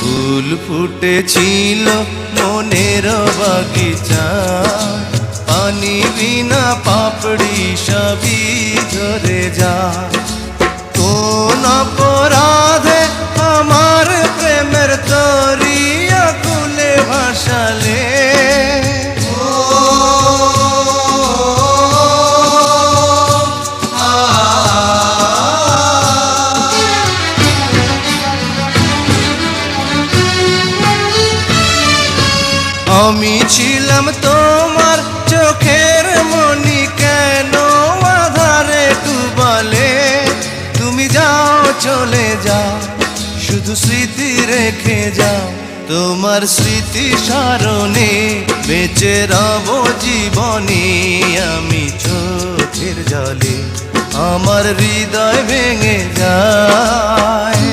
ফুল ফুটেছিল মনের বাগিচা, পানি বিনা পাপড়ি সবই ঝরে যায়। কোন অপরাধে আমার প্রেমের তরিয়া কুলে ভাসালে, আমি ছিলাম তোমার চোখের মনি, কেন আধারে ডুবালে? তুমি যাও চলে যাও, শুধু স্মৃতি রেখে যাও। তোমার স্মৃতি স্মরণে বেঁচে রব জীবনে। আমি চোখের জলে আমার হৃদয় ভেঙে যায়।